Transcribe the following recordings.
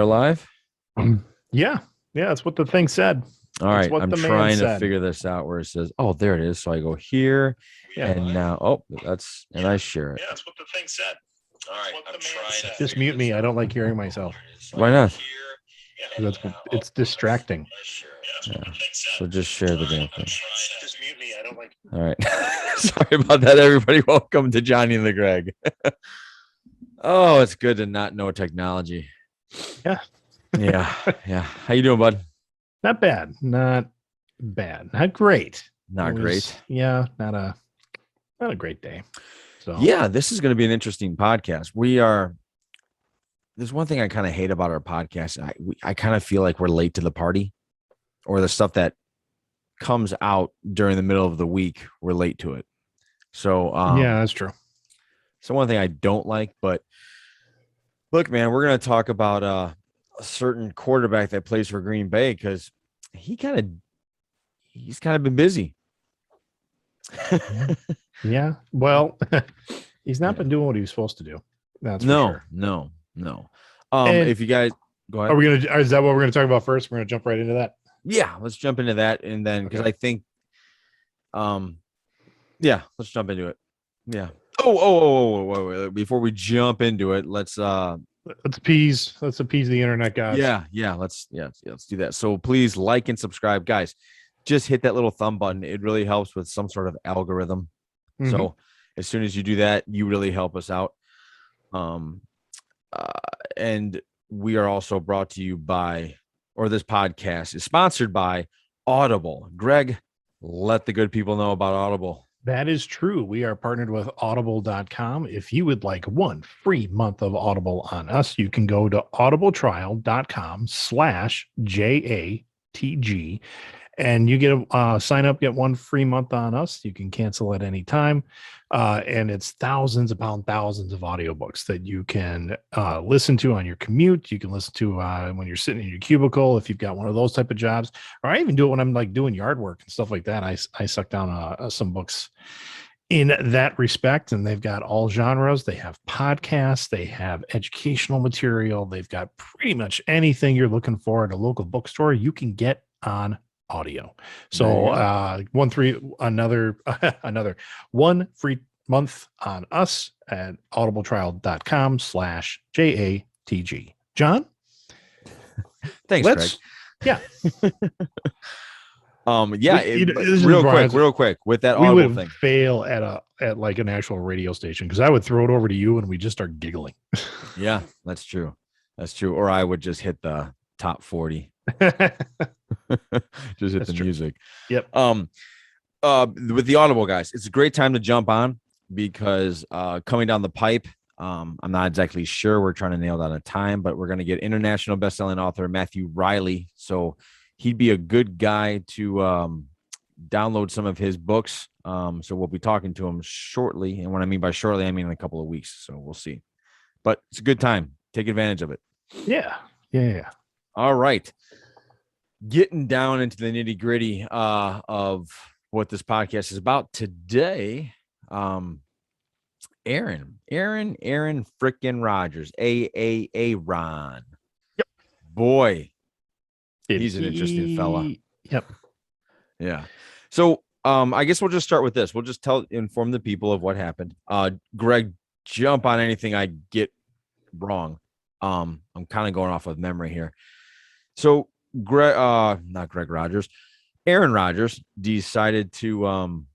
live? Yeah. Yeah. That's what the thing said. All It's right. what I'm the man trying to said. figure this out where it says, oh, there it is. So I go here Yeah. and now, oh, and I share it. Yeah. That's what the thing said. All right. I'm trying to just mute me. I don't like hearing myself. Why not? It's distracting. Yeah. So just share the damn thing. Just mute me. I don't like. All right. Sorry about that, everybody. Welcome to Johnny and the Greg. Oh, it's good to not know technology. Yeah. Yeah. Yeah. How you doing, bud? Not bad. Not bad. Not great. Not great. Yeah. Not a great day. So yeah, this is going to be an interesting podcast. There's one thing I kind of hate about our podcast. I kind of feel like we're late to the party, or the stuff that comes out during the middle of the week, we're late to it. So yeah, that's true. So one thing I don't like, but look, man, we're going to talk about a certain quarterback that plays for Green Bay because he's kind of been busy. Yeah. Well, he's not been doing what he was supposed to do. That's for sure. No. If you guys go ahead, is that what we're gonna talk about first? We're gonna jump right into that. Yeah, let's jump into that, and then because I think, yeah, let's jump into it. Yeah. Wait. Before we jump into it, let's appease the internet guys. Yeah. Let's do that. So please like and subscribe, guys. Just hit that little thumb button. It really helps with some sort of algorithm. Mm-hmm. So as soon as you do that, you really help us out. And we are also brought to you by, or this podcast is sponsored by Audible. Greg, let the good people know about Audible. That is true. We are partnered with audible.com. If you would like one free month of Audible on us, you can go to audibletrial.com/JATG. And you get a sign up, get one free month on us. You can cancel at any time. And it's thousands upon thousands of audiobooks that you can listen to on your commute. You can listen to when you're sitting in your cubicle, if you've got one of those type of jobs, or I even do it when I'm like doing yard work and stuff like that. I suck down some books in that respect, and they've got all genres. They have podcasts, they have educational material. They've got pretty much anything you're looking for at a local bookstore you can get on audio. So another one free month on us at audibletrial.com/JATG. John, thanks, Greg. Yeah. Real quick with that we Audible would thing. Fail at like an actual radio station because I would throw it over to you and we just start giggling. Yeah, that's true. Or I would just hit the top 40. Just hit the music. Yep. With the Audible guys, it's a great time to jump on because coming down the pipe, I'm not exactly sure. We're trying to nail down a time, but we're going to get international bestselling author Matthew Riley. So he'd be a good guy to download some of his books. So we'll be talking to him shortly. And what I mean by shortly, I mean in a couple of weeks. So we'll see. But it's a good time. Take advantage of it. Yeah. All right. Getting down into the nitty gritty of what this podcast is about today. Aaron frickin' Rodgers, Ron. Yep. Boy, he's an interesting fella. Yep. Yeah. So I guess we'll just start with this. We'll just inform the people of what happened. Greg, jump on anything I get wrong. I'm kind of going off of memory here. So Aaron Rodgers decided to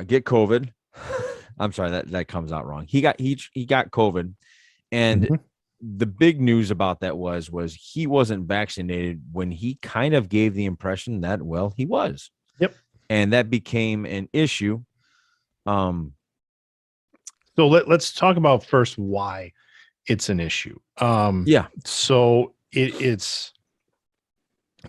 get COVID. I'm sorry, that comes out wrong. He got COVID, and the big news about that was he wasn't vaccinated when he kind of gave the impression that, well, he was. Yep. And that became an issue. So let's talk about first why it's an issue. Yeah. So it's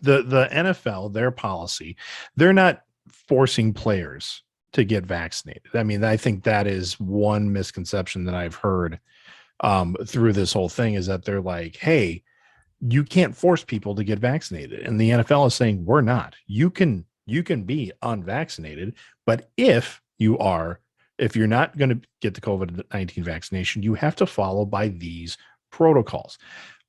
the NFL, their policy, they're not forcing players to get vaccinated. I mean, I think that is one misconception that I've heard through this whole thing is that they're like, hey, you can't force people to get vaccinated. And the NFL is saying, we're not. You can be unvaccinated, but if you're not going to get the COVID-19 vaccination, you have to follow by these protocols.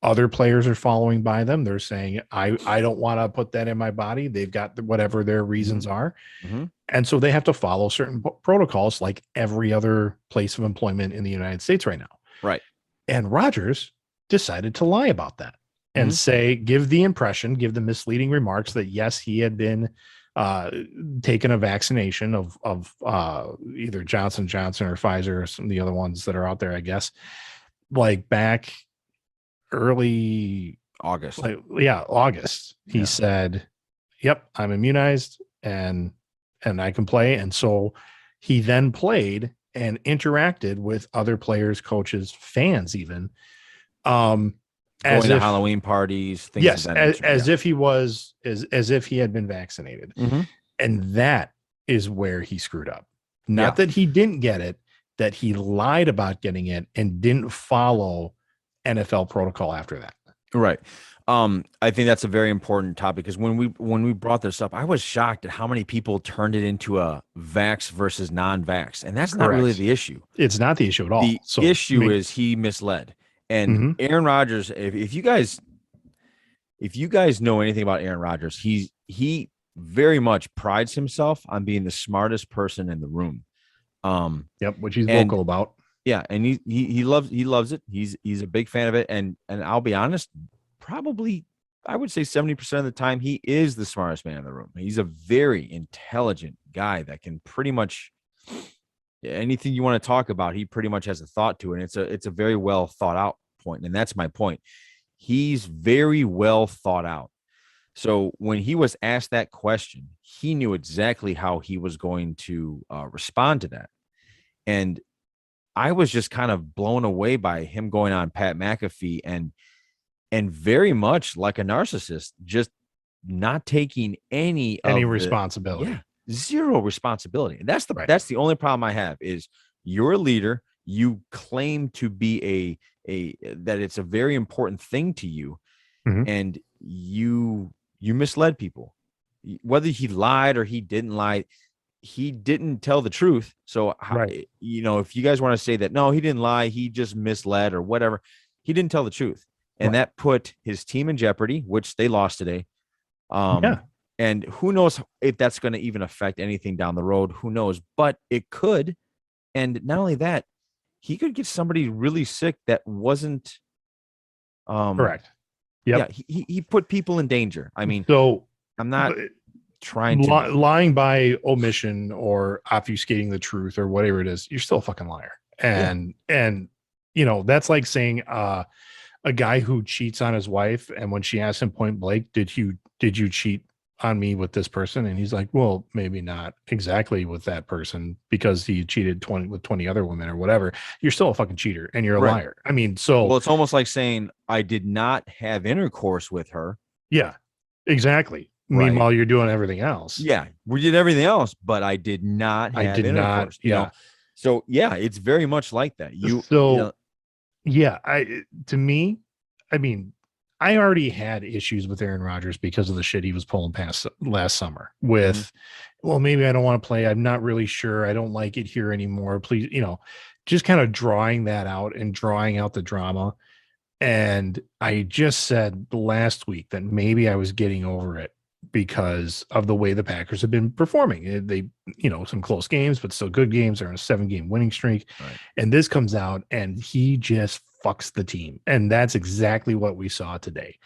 Other players are following by them. They're saying, I don't want to put that in my body. They've got whatever their reasons are. Mm-hmm. And so they have to follow certain protocols like every other place of employment in the United States right now. Right. And Rogers decided to lie about that and Mm-hmm. say, give the misleading remarks that yes, he had been taken a vaccination of either Johnson Johnson or Pfizer or some of the other ones that are out there, I guess, like back early August. August. He said, yep, I'm immunized and I can play. And so he then played and interacted with other players, coaches, fans, even Going as to if Halloween parties, things yes, of that nature. as if he was as if he had been vaccinated. Mm-hmm. And that is where he screwed up. Not Yeah. that he didn't get it, that he lied about getting it and didn't follow NFL protocol after that. Right. I think that's a very important topic because when we brought this up, I was shocked at how many people turned it into a vax versus non-vax, and that's not really Correct. the issue. It's not the issue at all. The So issue is he misled. And Mhm. Aaron Rodgers, if you guys know anything about Aaron Rodgers, he very much prides himself on being the smartest person in the room. Yep, which he's and vocal about. Yeah, and he loves it. He's a big fan of it, and I'll be honest, probably I would say 70% of the time he is the smartest man in the room. He's a very intelligent guy that can pretty much anything you want to talk about, he pretty much has a thought to it. And it's a very well thought out point, and that's my point. He's very well thought out. So when he was asked that question, he knew exactly how he was going to respond to that. And I was just kind of blown away by him going on Pat McAfee and very much like a narcissist, just not taking any responsibility. Yeah, zero responsibility. And that's Right. that's the only problem I have is you're a leader. You claim to be a that it's a very important thing to you, Mhm. and you misled people. Whether he lied or he didn't lie, he didn't tell the truth. So, Right. if you guys want to say that, no, he didn't lie, he just misled or whatever, he didn't tell the truth. And Right. that put his team in jeopardy, which they lost today. Yeah. And who knows if that's going to even affect anything down the road? Who knows? But it could. And not only that, he could get somebody really sick that wasn't. Correct. Yep. Yeah, he put people in danger. I mean, so I'm not trying to lying by omission or obfuscating the truth or whatever it is. You're still a fucking liar. And that's like saying a guy who cheats on his wife, and when she asks him point blank, did you cheat on me with this person? And he's like, well, maybe not exactly with that person because he cheated with 20 other women or whatever. You're still a fucking cheater and you're a liar. I mean, well, it's almost like saying I did not have intercourse with her. Yeah, exactly. Right. Meanwhile, you're doing everything else. Yeah, we did everything else, but I did not have intercourse. You know, so yeah, it's very much like that. I mean, I already had issues with Aaron Rodgers because of the shit he was pulling past last summer with, well, maybe I don't want to play. I'm not really sure. I don't like it here anymore. Please, just kind of drawing that out and drawing out the drama. And I just said last week that maybe I was getting over it because of the way the Packers have been performing. They, some close games, but still good games. They're on a 7-game winning streak. Right. And this comes out and he just fucks the team. And that's exactly what we saw today.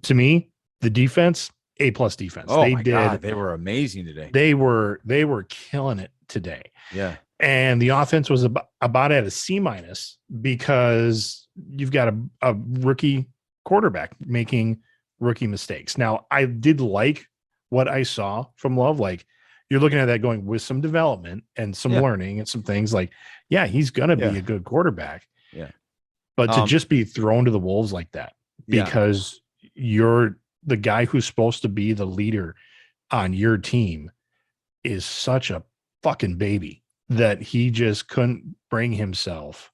To me, the defense, A+ defense. Oh, my God, they were amazing today. They were killing it today. Yeah. And the offense was about at a C- because you've got a rookie quarterback making rookie mistakes. Now, I did like what I saw from Love. Like, you're looking at that going with some development and some learning and some things like, he's going to be a good quarterback. Yeah. But to just be thrown to the wolves like that because you're the guy who's supposed to be the leader on your team is such a fucking baby that he just couldn't bring himself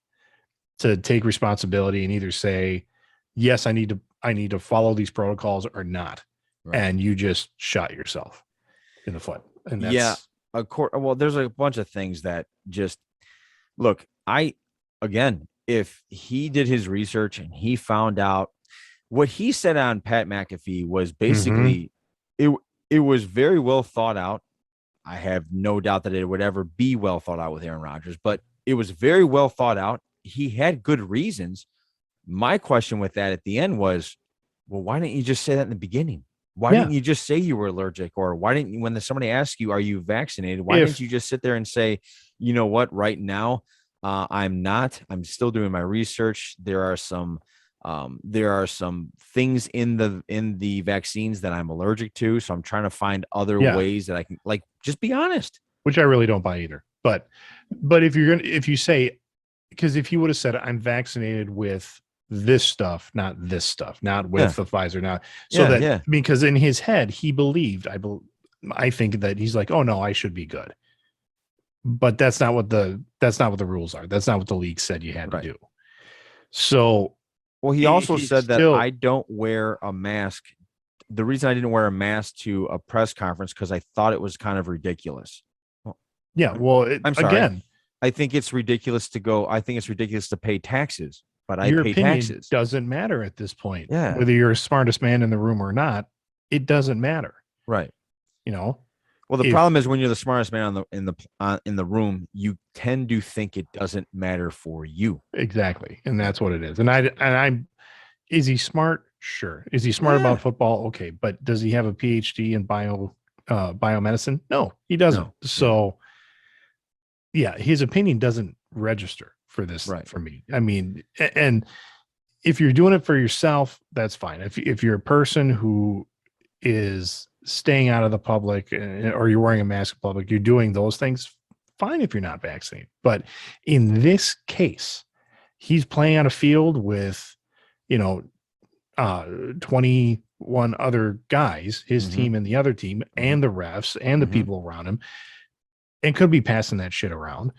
to take responsibility and either say, yes, I need to follow these protocols or not. Right. And you just shot yourself in the foot. And that's well, there's a bunch of things that just look, if he did his research and he found out what he said on Pat McAfee was Mm-hmm. basically it. It was very well thought out. I have no doubt that it would ever be well thought out with Aaron Rodgers, but it was very well thought out. He had good reasons. My question with that at the end was, well, why didn't you just say that in the beginning? Why Yeah. didn't you just say you were allergic? Or why didn't you, when somebody asks you, are you vaccinated? Why didn't If you just sit there and say, you know what, right now, I'm not. I'm still doing my research. There are some things in the vaccines that I'm allergic to. So I'm trying to find other yeah, ways that I can like just be honest. which I really don't buy either. But if you say, because if you would have said I'm vaccinated with this stuff, not this stuff, not with Yeah. the Pfizer, not so Yeah. that Yeah. because in his head he believed I think that he's like, oh no, I should be good. But that's not what the rules are. That's not what the league said you had to Right. do. So Well, he also he's said that still I don't wear a mask. The reason I didn't wear a mask to a press conference because I thought it was kind of ridiculous. Well, yeah. Well, I'm sorry. again, I think it's ridiculous to go. I think it's ridiculous to pay taxes, but I your pay opinion taxes. doesn't matter at this point, Yeah. whether you're the smartest man in the room or not. It doesn't matter. Right. You know, Well, the if problem is when you're the smartest man in the room, you tend to think it doesn't matter for you. exactly, and that's what it is. I'm is he smart? Sure. Is he smart about Yeah. football? Okay, but does he have a PhD in biomedicine? No, he doesn't. No. Yeah. So yeah, his opinion doesn't register for this Right. for me. I mean, and if you're doing it for yourself, that's fine. If you're a person who is staying out of the public or you're wearing a mask in public, you're doing those things, fine if you're not vaccinated. But in this case, he's playing on a field with, you know, 21 other guys, his Mm-hmm. team and the other team, Mm-hmm. and the refs and the Mm-hmm. people around him, and could be passing that shit around.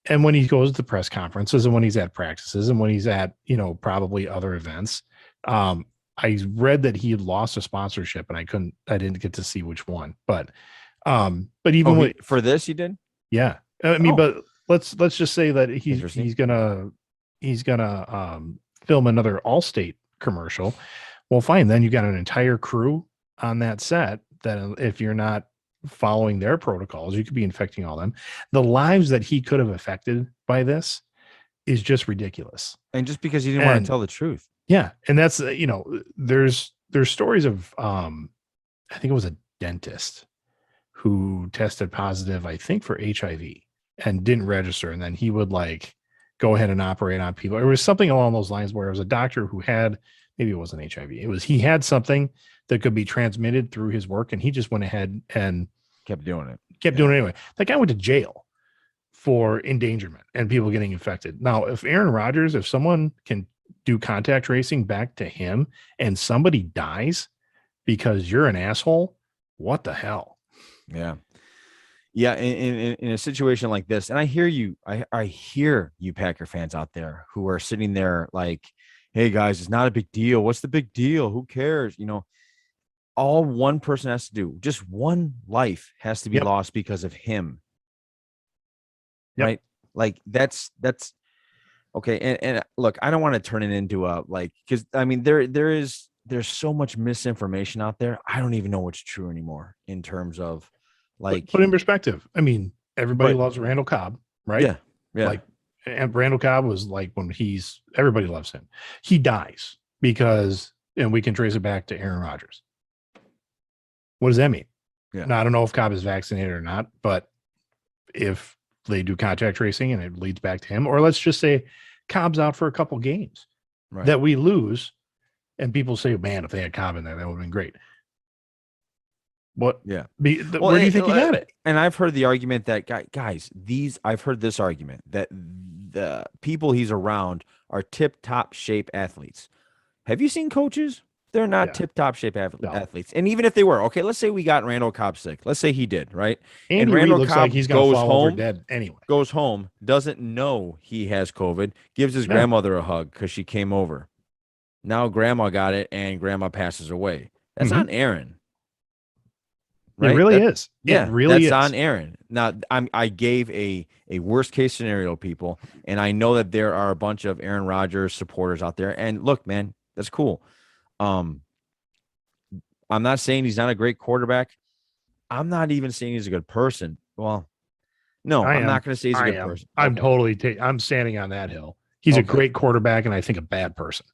And when he goes to press conferences and when he's at practices and when he's at, probably other events, I read that he had lost a sponsorship and I didn't get to see which one, but Oh, even when, for this you did? yeah, I mean, Oh, but let's just say that he's, interesting. he's gonna film another Allstate commercial. Well, fine. Then you got an entire crew on that set that if you're not following their protocols, you could be infecting all them. The lives that he could have affected by this is just ridiculous. And just because you didn't want to And tell the truth. yeah, and that's there's stories of I think it was a dentist who tested positive, I think for HIV and didn't register, and then he would like go ahead and operate on people. It was something along those lines where it was a doctor who had, maybe it wasn't HIV. It was he had something that could be transmitted through his work, and he just went ahead and Kept doing it. kept doing it anyway. That guy went to jail for endangerment and people getting infected. Now, if someone can do contact tracing back to him and somebody dies because you're an asshole, what the hell? Yeah. Yeah. In a situation like this, and I hear you, I hear you Packer fans out there who are sitting there like, hey guys, it's not a big deal. What's the big deal? Who cares? All one person has to do, just one life has to be Yep. lost because of him. Yep. Right. Like that's okay. And look, I don't want to turn it into a like, because I mean, there's so much misinformation out there. I don't even know what's true anymore in terms of like, Put in perspective. I mean, everybody but loves Randall Cobb, right? yeah, yeah, Like, and Randall Cobb was like when everybody loves him. He dies and we can trace it back to Aaron Rodgers. What does that mean? yeah, Now, I don't know if Cobb is vaccinated or not, but if they do contact tracing and it leads back to him, or let's just say Cobb's out for a couple games right. that we lose, and people say, man, if they had Cobb in there, that would have been great. What? Yeah. Where do you think he got it? And I've heard the argument that guys, I've heard this argument that the people he's around are tip top shape athletes. Have you seen coaches? They're not Yeah. tip top shape No. athletes. And even if they were, okay, let's say we got Randall Cobb sick. Let's say he did, right? Andy And Reid Randall looks Cobb like he's going to goes fall over home, dead anyway. goes home, doesn't know he has COVID, gives his Yeah. grandmother a hug because she came over. Now grandma got it and grandma passes away. That's on Aaron. Right? It really is. Yeah, It really that's is. on Aaron. Now, I gave a worst case scenario, people, and I know that there are a bunch of Aaron Rodgers supporters out there. And look, man, that's cool. Um, I'm not saying he's not a great quarterback. I'm not even saying he's a good person. Well, no, I'm not going to say he's a good person. I'm Okay. totally I'm standing on that hill. He's a great quarterback, and I think a bad person.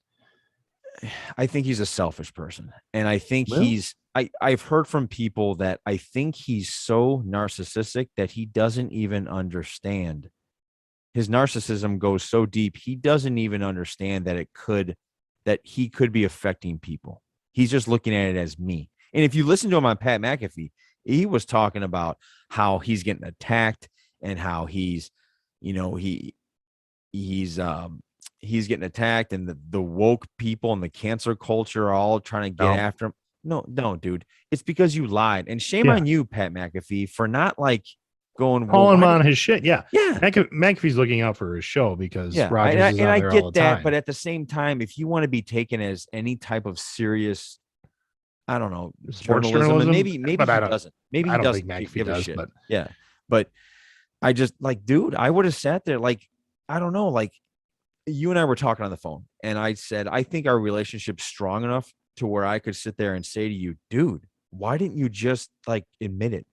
I think he's a selfish person. And I think Really? I've heard from people that I think he's so narcissistic that he doesn't even understand. His narcissism goes so deep, he doesn't even understand that he could be affecting people. He's just looking at it as me. And if you listen to him on Pat McAfee, he was talking about how he's getting attacked and how he's, you know, he's getting attacked, and the woke people and the cancer culture are all trying to get after him. No, dude. It's because you lied. And shame on you, Pat McAfee, for not like going, calling him on his shit. Yeah. Yeah. McAfee's looking out for his show because Rogers is and on I there get all the that, time. but at the same time, if you want to be taken as any type of serious, I don't know, journalism, and maybe he doesn't. Maybe he doesn't give a shit. But yeah. But I just like, dude, I would have sat there like, I don't know, like you and I were talking on the phone, and I said, I think our relationship's strong enough to where I could sit there and say to you, dude, why didn't you just like admit it?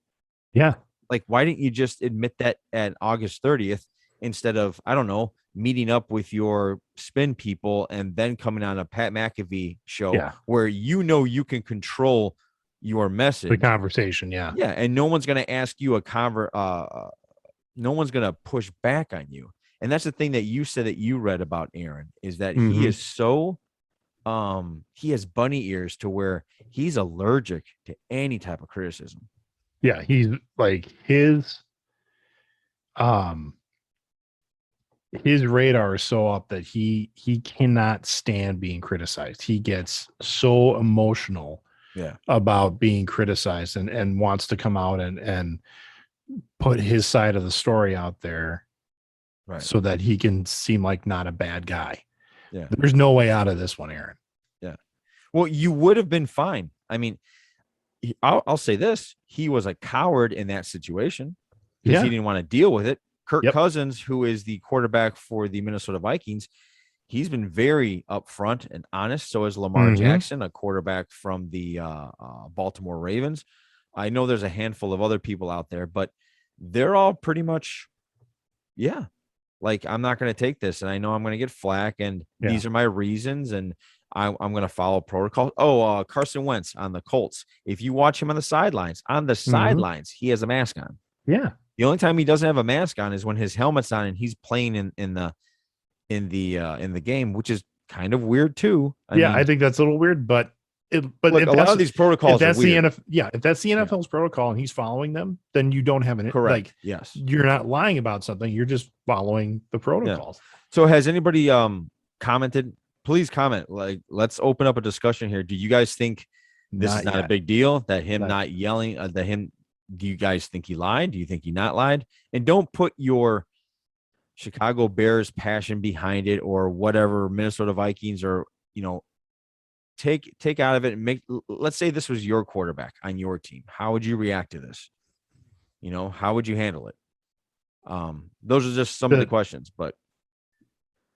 Yeah. Like, why didn't you just admit that at August 30th instead of, I don't know, meeting up with your spin people and then coming on a Pat McAfee show where you can control your message, the conversation. Yeah. Yeah. And no one's going to ask you no one's going to push back on you. And that's the thing that you said that you read about Aaron, is that he is so, he has bunny ears to where he's allergic to any type of criticism. Yeah. He's like his radar is so up that he cannot stand being criticized. He gets so emotional about being criticized and wants to come out and put his side of the story out there so that he can seem like not a bad guy. Yeah. There's no way out of this one, Aaron. Yeah. Well, you would have been fine. I mean, I'll say this. He was a coward in that situation because he didn't want to deal with it. Kirk Cousins, who is the quarterback for the Minnesota Vikings, he's been very upfront and honest. So is Lamar Jackson, a quarterback from the Baltimore Ravens. I know there's a handful of other people out there, but they're all pretty much, like, I'm not going to take this, and I know I'm going to get flack, and these are my reasons, and I'm going to follow protocol. Oh, Carson Wentz on the Colts. If you watch him on the sidelines, he has a mask on. Yeah. The only time he doesn't have a mask on is when his helmet's on and he's playing in the game, which is kind of weird too. I mean, I think that's a little weird, but look, a lot of these protocols, if that's are weird. if that's the NFL's protocol and he's following them, then you don't have an correct. Like, yes, you're not lying about something. You're just following the protocols. Yeah. So has anybody commented? Please comment. Like, let's open up a discussion here. Do you guys think this is not a big deal? That him not yelling, do you guys think he lied? Do you think he not lied? And don't put your Chicago Bears passion behind it or whatever, Minnesota Vikings, or, take out of it and let's say this was your quarterback on your team. How would you react to this? How would you handle it? Those are just some of the questions, but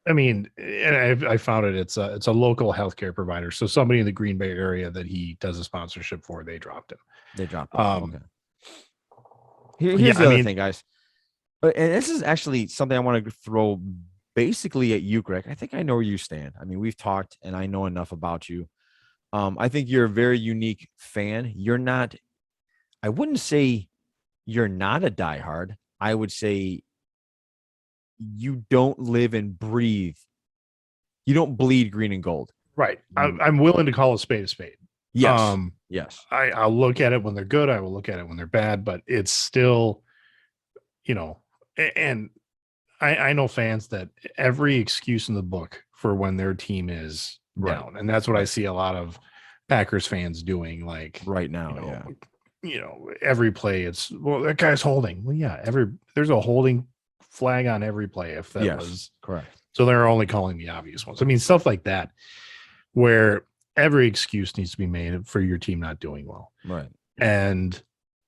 I mean, and I found it's a local healthcare provider. So somebody in the Green Bay area that he does a sponsorship for, they dropped him. Okay. Here's the other thing, guys. And this is actually something I want to throw basically at you, Greg. I think I know where you stand. I mean, we've talked and I know enough about you. I think you're a very unique fan. I wouldn't say you're not a diehard. I would say you don't live and breathe. You don't bleed green and gold. Right. I'm willing to call a spade a spade. Yes. Yes. I'll look at it when they're good. I will look at it when they're bad, but it's still, and I know fans that every excuse in the book for when their team is down. And that's what I see a lot of Packers fans doing, like right now. Every play it's, well, that guy's holding. Well, there's a holding flag on every play if that was correct. So they're only calling the obvious ones. I mean, stuff like that, where every excuse needs to be made for your team not doing well. Right. And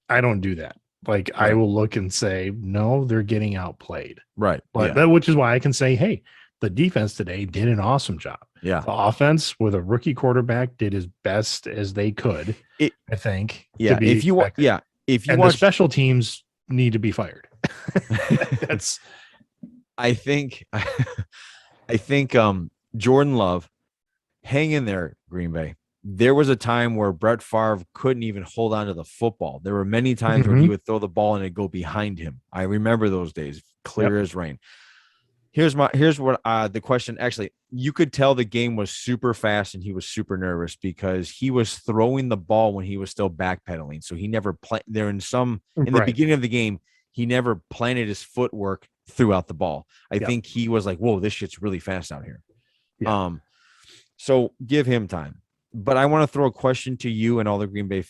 I don't do that. Like, I will look and say, no, they're getting outplayed. Right. But which is why I can say, hey, the defense today did an awesome job. Yeah. The offense with a rookie quarterback did as best as they could, It, I think, to yeah. be expected. If you And the watch, special teams need to be fired. That's I think, I think, Jordan Love, hang in there, Green Bay. There was a time where Brett Favre couldn't even hold on to the football. There were many times where he mhm. would throw the ball and it'd go behind him. I remember those days, Yep. clear as rain. Here's what the question. Actually, you could tell the game was super fast and he was super nervous because he was throwing the ball when he was still backpedaling. So he never there in the Right. beginning of the game, he never planted his footwork throughout the ball. I Yep. think he was like, whoa, this shit's really fast out here. Yeah. So give him time. But I want to throw a question to you and all the Green Bay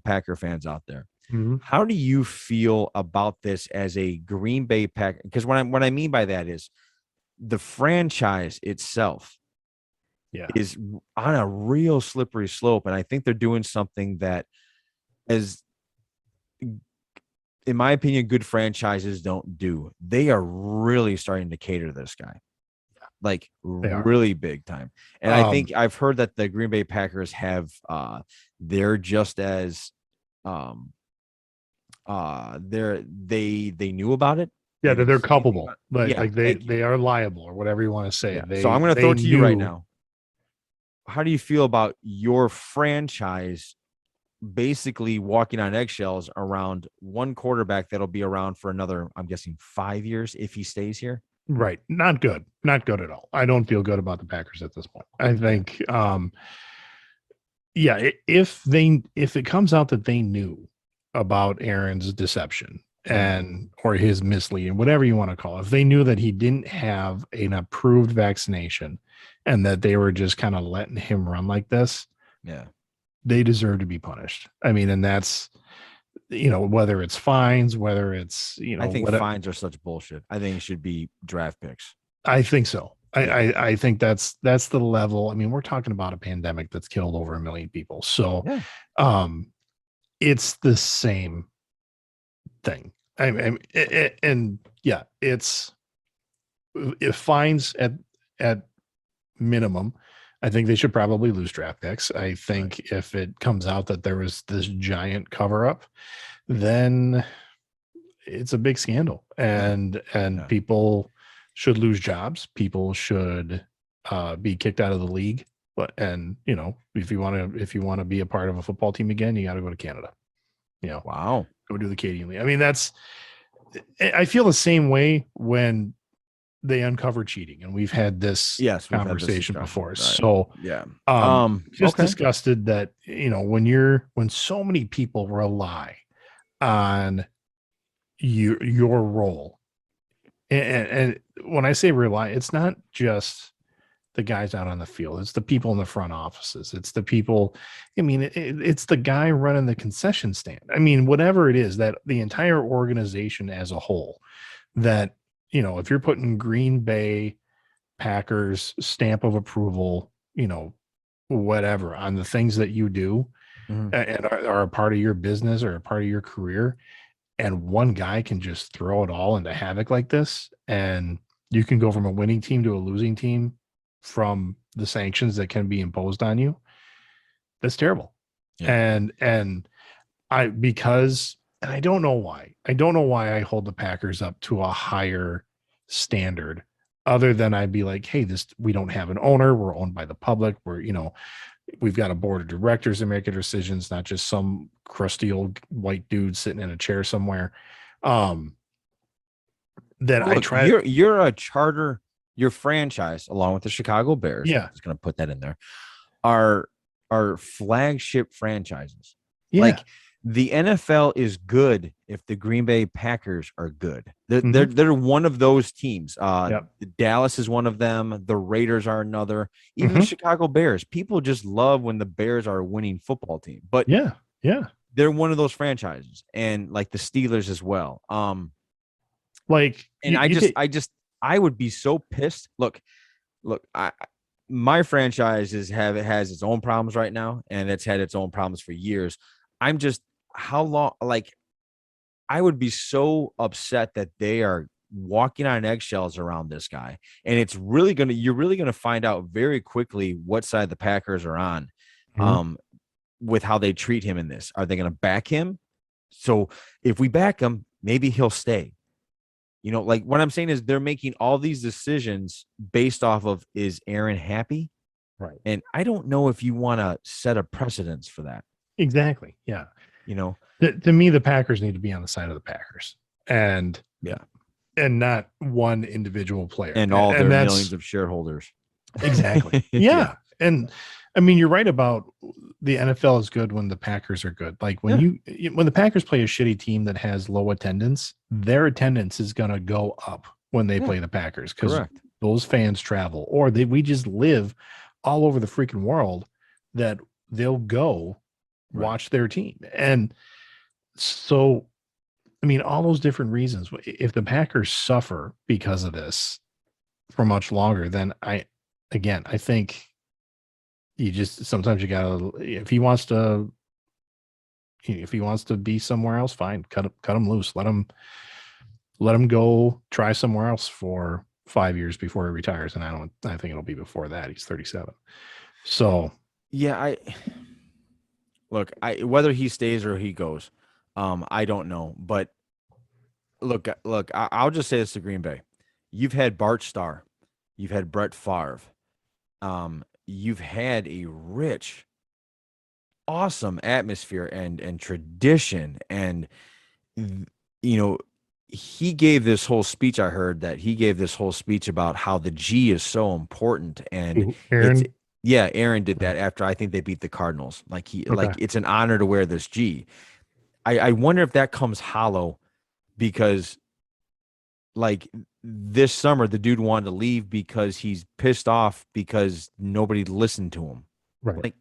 Packer fans out there. Mhm. How do you feel about this as a Green Bay Packer? Because what I mean by that is the franchise itself Yeah. is on a real slippery slope. And I think they're doing something that, as in my opinion, good franchises don't do. They are really starting to cater to this guy, like They are. really big time. And I think I've heard that the Green Bay Packers have they're just as they knew about it. Yeah, They they're didn't say anything culpable, about it. but Yeah, like they thank you. they are liable or whatever you want to say. Yeah. So I'm going to throw They it to you right knew. now. How do you feel about your franchise basically walking on eggshells around one quarterback that'll be around for another, I'm guessing, 5 years if he stays here? Right. Not good. Not good at all. I don't feel good about the Packers at this point. I Yeah. think yeah, if it comes out that they knew about Aaron's deception and or his misleading, whatever you want to call it, if they knew that he didn't have an approved vaccination and that they were just kind of letting him run like this, Yeah. they deserve to be punished. I mean, and that's whether it's fines, whether it's I think whatever. fines are such bullshit. I think it should be draft picks. I think so. Yeah. I think that's the level. I mean, we're talking about a pandemic that's killed over 1 million people. So Yeah. it's the same thing. And yeah, it's if fines at minimum, I think they should probably lose draft picks. I think if it comes out that there was this giant cover up, then it's a big scandal, and Yeah. people should lose jobs. People should be kicked out of the league. But if you want to be a part of a football team again, you got to go to Canada. Wow. Go do the Canadian League. I mean, I feel the same way when they uncover cheating, and we've had this Yes, we've had this conversation discussion. before. Right. So Yeah. just Okay. disgusted that when so many people rely on your role, and when I say rely, it's not just the guys out on the field, it's the people in the front offices, it's the people. I mean, it's the guy running the concession stand. I mean, whatever it is, that the entire organization as a whole, that if you're putting Green Bay Packers stamp of approval, whatever on the things that you do, Mhm. and are a part of your business or a part of your career, and one guy can just throw it all into havoc like this, and you can go from a winning team to a losing team from the sanctions that can be imposed on you. That's terrible. Yeah. And I don't know why. I hold the Packers up to a higher standard, other than I'd be like, hey, we don't have an owner. We're owned by the public. We've got a board of directors that make decisions, not just some crusty old white dude sitting in a chair somewhere. Then I Look, try. you're a charter, your franchise, along with the Chicago Bears. Yeah. Just gonna put that in there. Are flagship franchises. Yeah. Like the NFL is good if the Green Bay Packers are good. They're one of those teams. Yep. Dallas is one of them. The Raiders are another. Even the Mhm. Chicago Bears. People just love when the Bears are a winning football team. But Yeah. they're one of those franchises, and like the Steelers as well. Like And I would be so pissed. Look, my franchise has its own problems right now, and it's had its own problems for years. How long, like, I would be so upset that they are walking on eggshells around this guy. And you're really gonna find out very quickly what side the Packers are on, um, with how they treat him in this. Are they gonna back him? So if we back him, maybe he'll stay. Like what I'm saying is they're making all these decisions based off of, is Aaron happy? Right. And I don't know if you want to set a precedence for that. Exactly. Yeah. You know, To me, the Packers need to be on the side of the Packers, and yeah, not one individual player. and all their that's millions of shareholders. exactly. Yeah. And I mean, you're right about the NFL is good when the Packers are good. Like when when the Packers play a shitty team that has low attendance, their attendance is going to go up when they play the Packers, because Correct. those fans travel, or we just live all over the freaking world, that they'll go watch their team. And so, I mean, all those different reasons. If the Packers suffer because of this for much longer, then I think you just, sometimes you gotta, if he wants to be somewhere else, fine, cut him loose, let him go try somewhere else for 5 years before he retires. And I think it'll be before that. He's 37. So Yeah, whether he stays or he goes, I don't know. But look, I'll just say this to Green Bay. You've had Bart Starr, you've had Brett Favre, you've had a rich, awesome atmosphere and tradition. And, he gave this whole speech. I heard that he gave this whole speech about how the G is so important. And Aaron, Aaron did that after, I think, they beat the Cardinals. Like okay. it's an honor to wear this G. I wonder if that comes hollow, because like this summer, the dude wanted to leave because he's pissed off because nobody listened to him. Right. Like,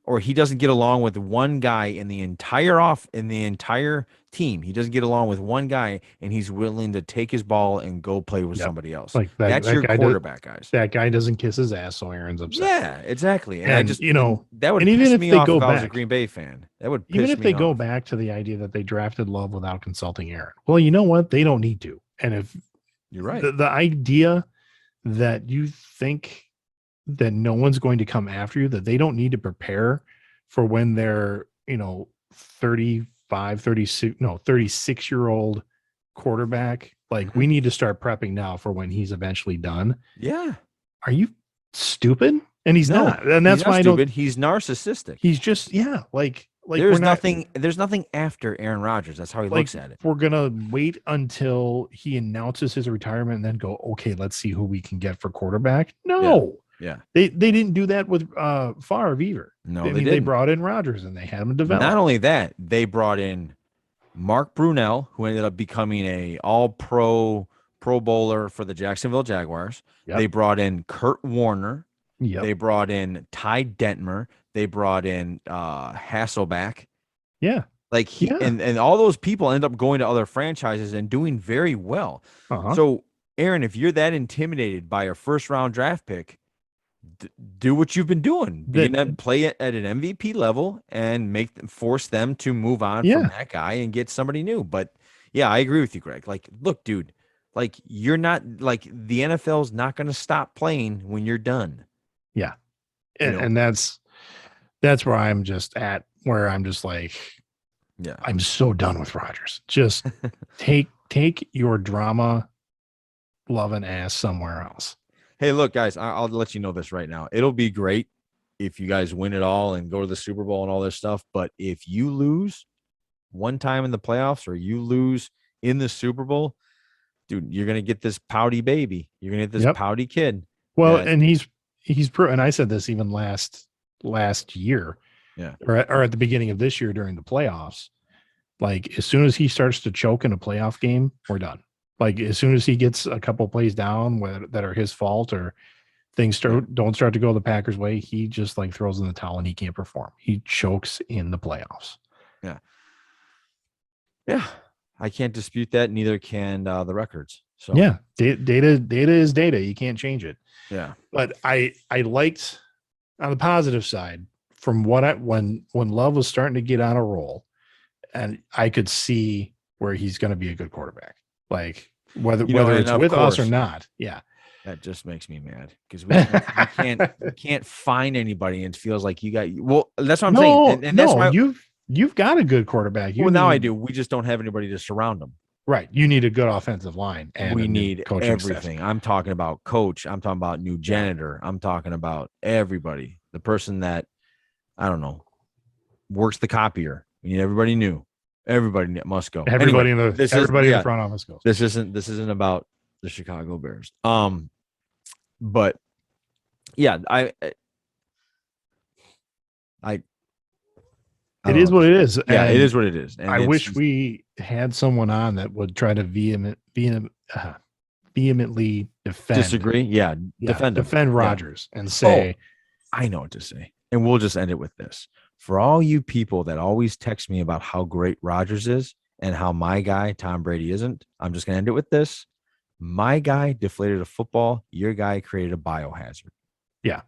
or he doesn't get along with one guy in the entire team. He doesn't get along with one guy, and he's willing to take his ball and go play with somebody else. Like That's your quarterback, guys. That guy doesn't kiss his ass, so Aaron's upset. Yeah, exactly. And And that would piss me off if I was a Green Bay fan. That would piss me off. Even if they go back to the idea that they drafted Love without consulting Aaron. Well, you know what? They don't need to. And if you're right, the idea that you think that no one's going to come after you, that they don't need to prepare for when they're 36-year-old quarterback, like we need to start prepping now for when he's eventually done. Yeah. Are you stupid? And he's not. And that's why he's narcissistic. He's just, like there's nothing after Aaron Rodgers. That's how he looks at it. We're gonna wait until he announces his retirement and then go, okay, let's see who we can get for quarterback. No. Yeah. They didn't do that with Favre either. No, they brought in Rodgers and they had him develop. Not only that, they brought in Mark Brunell, who ended up becoming a all-pro Pro Bowler for the Jacksonville Jaguars. Yep. They brought in Kurt Warner. Yep. They brought in Ty Detmer. They brought in Hasselback. Yeah. And all those people end up going to other franchises and doing very well. Uh-huh. So, Aaron, if you're that intimidated by a first-round draft pick, do what you've been doing. Play it at an MVP level and force them to move on from that guy and get somebody new. But yeah, I agree with you, Greg. Like, look, dude, like you're not like the NFL's not going to stop playing when you're done. Yeah. And that's where I'm just at, where I'm just like, yeah, I'm so done with Rodgers. Just take your drama loving ass somewhere else. Hey, look, guys, I'll let you know this right now. It'll be great if you guys win it all and go to the Super Bowl and all this stuff. But if you lose one time in the playoffs or you lose in the Super Bowl, dude, you're going to get this pouty baby. You're going to get this pouty kid. Well, and he's and I said this even last year, or at the beginning of this year during the playoffs. Like, as soon as he starts to choke in a playoff game, we're done. Like, as soon as he gets a couple plays down that are his fault or things don't start to go the Packers' way, he just like throws in the towel and he can't perform. He chokes in the playoffs. Yeah. Yeah. I can't dispute that. Neither can the records. So yeah, data is data. You can't change it. Yeah. But I liked, on the positive side, from what when Love was starting to get on a roll, and I could see where he's going to be a good quarterback. Like, whether You know, and it's of with us or course, not. Yeah. that just makes me mad because we can't find anybody, and it feels like you got. Well, that's what I'm saying, and that's No, my. you've got a good quarterback. You Well, now I need do. We just don't have anybody to surround them. right. You need a good offensive line and a We new need coaching staff. everything. I'm talking about coach. I'm talking about new janitor. I'm talking about everybody. The person that I don't know works the copier. We need everybody new. Everybody must go. Everybody Anyway, in the front office goes. This isn't about the Chicago Bears. But yeah, I It is what it is. Yeah, And it is what it is. And I wish we had someone on that would try to vehemently defend. Disagree? Yeah, defend Rodgers and say, I know what to say. And we'll just end it with this. For all you people that always text me about how great Rodgers is and how my guy, Tom Brady, isn't, I'm just going to end it with this. My guy deflated a football. Your guy created a biohazard. Yeah.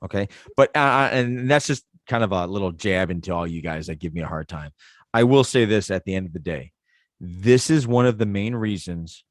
Okay. But, and that's just kind of a little jab into all you guys that give me a hard time. I will say this at the end of the day. This is one of the main reasons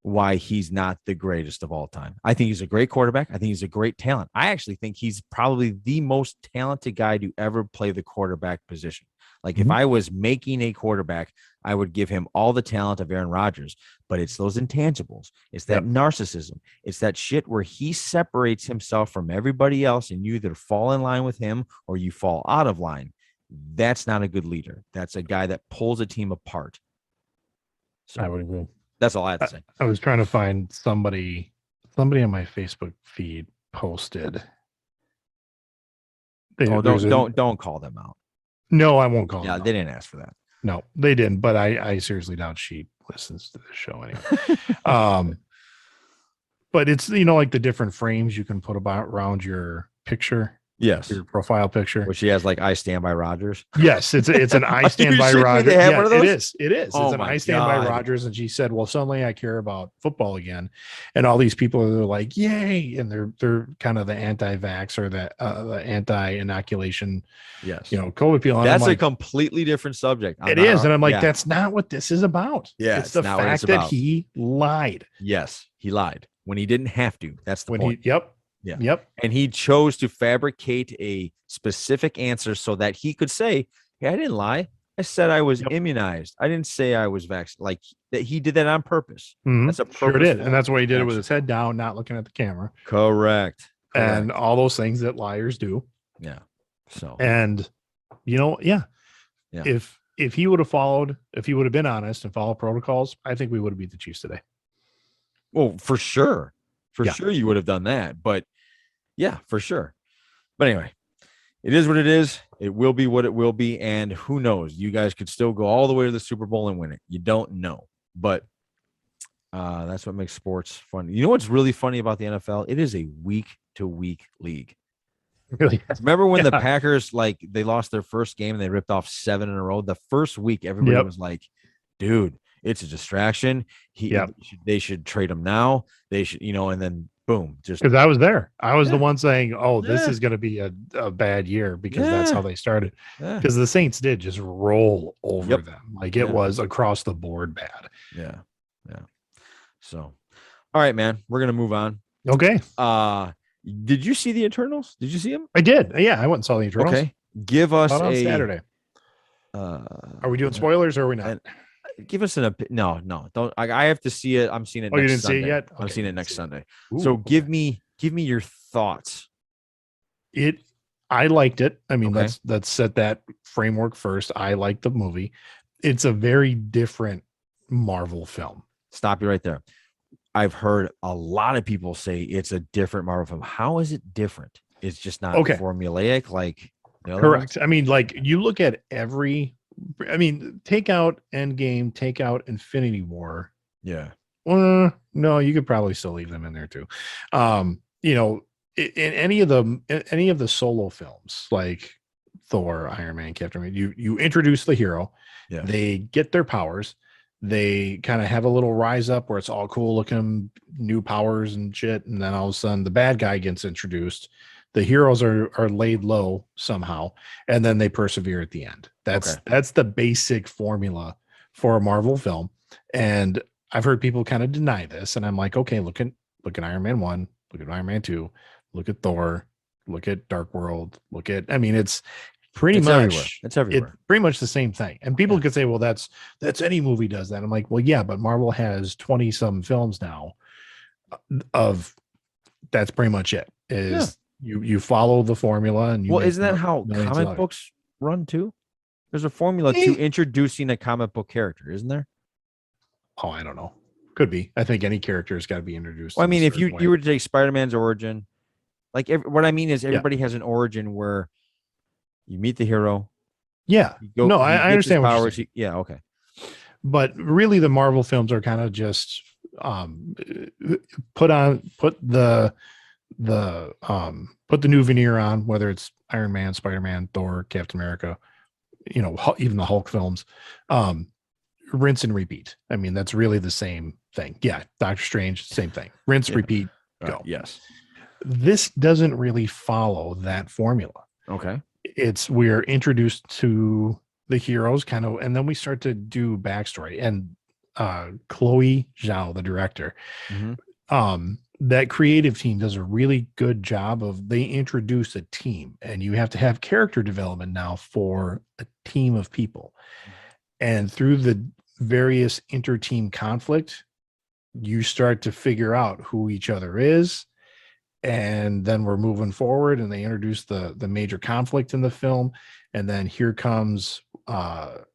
why he's not the greatest of all time. I think he's a great quarterback. I think he's a great talent. I actually think he's probably the most talented guy to ever play the quarterback position. Like if I was making a quarterback, I would give him all the talent of Aaron Rodgers, but it's those intangibles. It's that narcissism. It's that shit where he separates himself from everybody else and you either fall in line with him or you fall out of line. That's not a good leader. That's a guy that pulls a team apart. So I would agree. That's all I have to say. I was trying to find somebody on my Facebook feed posted. Don't call them out. No, I won't call them out. They didn't ask for that. No, they didn't, but I seriously doubt she listens to the show anyway. But it's, like the different frames you can put around your picture. Yes. Your profile picture. Where she has like I stand by Rodgers. Yes, it's an I stand by Rodgers. Yeah, it is. It's an I stand by Rodgers. And she said, well, suddenly I care about football again. And all these people are like, yay. And they're kind of the anti-vax or the anti-inoculation, yes, COVID people. That's a completely different subject. It is. And I'm like, that's not what this is about. Yeah. It's the fact that he lied. Yes, he lied when he didn't have to. That's the point. Yeah. Yep. And he chose to fabricate a specific answer so that he could say, hey, I didn't lie. I said I was immunized. I didn't say I was vaccinated. Like that, he did that on purpose. That's a purpose. Sure did. And that's why he did it with his head down, not looking at the camera. Correct. And all those things that liars do. Yeah. So, and if he would have been honest and followed protocols, I think we would have beat the Chiefs today. Well, for sure. For sure you would have done that. But yeah, for sure. But anyway, it is what it is. It will be what it will be. And who knows? You guys could still go all the way to the Super Bowl and win it. You don't know. But that's what makes sports fun. You know what's really funny about the NFL? It is a week-to-week league. Really? Remember when the Packers, they lost their first game and they ripped off 7 in a row? The first week, everybody was like, dude, it's a distraction. They should trade him now. They should, and then boom, just because I was there. I was the one saying, "Oh, this is going to be a bad year," because that's how they started. Because the Saints did just roll over them, it was across the board bad. Yeah. So, all right, man, we're gonna move on. Okay. Did you see the Eternals? Did you see them? I did. Yeah, I went and saw the Eternals. Okay, give us on Saturday. Are we doing spoilers or are we not? Give us no, don't. I have to see it. I'm seeing it. Oh, you didn't see it yet? Okay, I'm seeing it next Sunday. So give me your thoughts. I liked it. I mean, let's set that framework first. I liked the movie. It's a very different Marvel film. Stop you right there. I've heard a lot of people say it's a different Marvel film. How is it different? It's just not formulaic like the other correct. ones? I mean, you look at take out Endgame, take out Infinity War. Yeah. No, you could probably still leave them in there too. In any of the solo films like Thor, Iron Man, Captain America, you introduce the hero. Yeah. They get their powers. They kind of have a little rise up where it's all cool looking, new powers and shit. And then all of a sudden the bad guy gets introduced. The heroes are laid low somehow, and then they persevere at the end. That's the basic formula for a Marvel film. And I've heard people kind of deny this, and I'm like, okay, look at Iron Man 1, look at Iron Man 2, look at Thor, look at Dark World, I mean, it's pretty It's everywhere. much It's everywhere. pretty much the same thing. And people Yeah. could say, well, that's any movie does that. I'm like, well, yeah, but Marvel has 20 some films now of that's pretty much it. Yeah. Is you follow the formula and you Well, make isn't that how millions of comic dollars. books run too? There's a formula to introducing a comic book character, isn't there? Oh, I don't know. Could be. I think any character has got to be introduced. Well, I in a mean, if certain you way. you were to take Spider-Man's origin, like what I mean is everybody has an origin where you meet the hero, Yeah. you go, No, he I gets his understand what you're powers. saying. Yeah, okay. But really, the Marvel films are kind of just put the put the new veneer on, whether it's Iron Man, Spider-Man, Thor, Captain America, even the Hulk films, rinse and repeat. I mean, that's really the same thing. Yeah, Doctor Strange, same thing. Rinse, repeat, go. Yes. This doesn't really follow that formula. Okay. We're introduced to the heroes kind of, and then we start to do backstory. And Chloe Zhao, the director, that creative team does a really good job they introduce a team, and you have to have character development now for a team of people. And through the various inter-team conflict, you start to figure out who each other is. And then we're moving forward, and they introduce the major conflict in the film. And then here comes what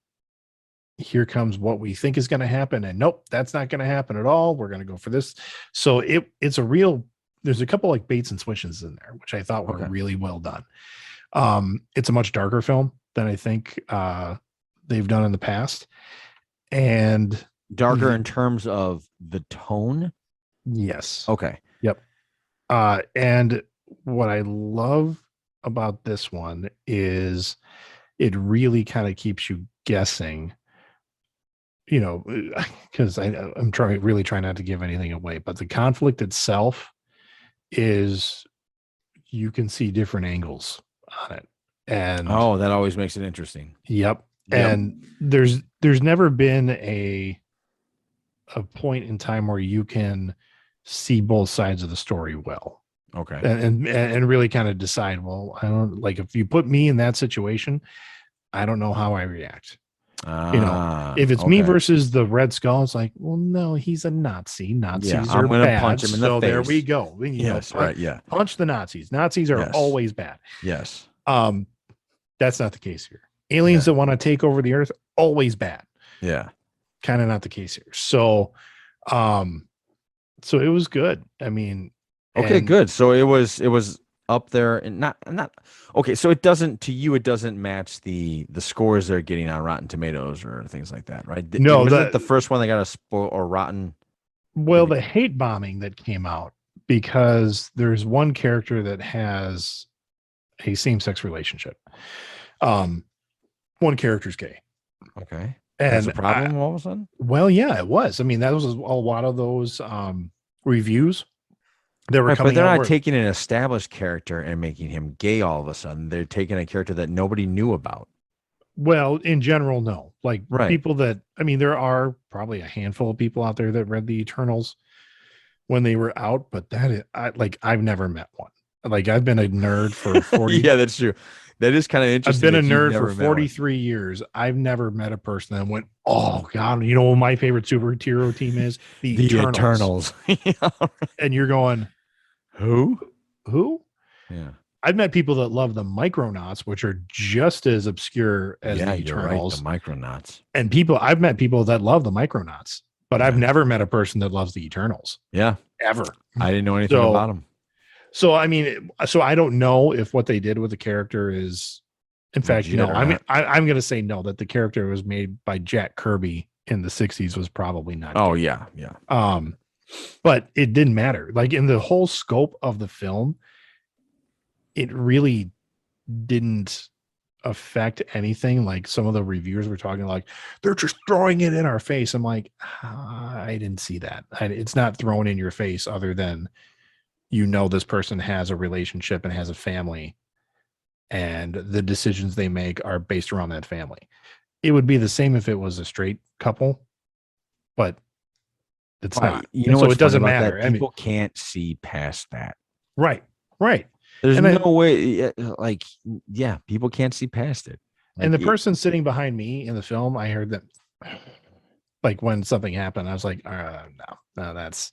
we think is going to happen. And nope, that's not going to happen at all. We're going to go for this. So it's there's a couple like baits and switches in there, which I thought were really well done. It's a much darker film than I think they've done in the past. And darker in terms of the tone. Yes. Okay. Yep. And what I love about this one is it really kind of keeps you guessing, because I'm really trying not to give anything away, but the conflict itself is, you can see different angles on it. And that always makes it interesting. Yep. And there's never been a point in time where you can see both sides of the story well. Okay. And really kind of decide, well, I don't, like, if you put me in that situation, I don't know how I react. If it's me versus the Red Skull, it's like, well, no, he's a Nazi. Nazis are bad. Punch him in the face. There we go. Right. Yeah. Punch the Nazis. Nazis are always bad. Yes. That's not the case here. Aliens that want to take over the earth, always bad. Yeah. Kind of not the case here. So it was good. I mean, okay, good. So it was up there, and not okay. So it doesn't match the scores they're getting on Rotten Tomatoes or things like that, right? No, wasn't the first one they got a spoil or rotten. Well, the hate bombing that came out, because there's one character that has a same-sex relationship. One character's gay. Okay. And that's a problem all of a sudden? Well, yeah, it was. I mean, that was a lot of those reviews that were coming out. But they're not taking an established character and making him gay all of a sudden. They're taking a character that nobody knew about. Well, in general, no. Like, people that, I mean, there are probably a handful of people out there that read the Eternals when they were out, but I've never met one. Like, I've been a nerd for 40. Yeah, that's true. That is kind of interesting. I've been a nerd for 43 years. I've never met a person that went, oh God, you know what my favorite superhero team is? The Eternals. And you're going, who? Yeah. I've met people that love the Micronauts, which are just as obscure as the Eternals. You're right, the Micronauts. And I've met people that love the Micronauts, but I've never met a person that loves the Eternals. Yeah. Ever. I didn't know anything about them. So, I mean, I don't know if what they did with the character is, in fact, I'm going to say no, that the character was made by Jack Kirby in the 60s was probably not. Oh, yeah. Yeah. But it didn't matter. Like, in the whole scope of the film, it really didn't affect anything. Like, some of the reviewers were talking like, they're just throwing it in our face. I'm like, I didn't see that. It's not thrown in your face other than, this person has a relationship and has a family, and the decisions they make are based around that family. It would be the same if it was a straight couple, but It's Right. not. You And know so what's it funny doesn't about matter. that? I mean, People can't see past that. right, right. There's And then no way. Like, yeah, people can't see past it. and Like, the person sitting behind me in the film, I heard them like when something happened, I was like, no, that's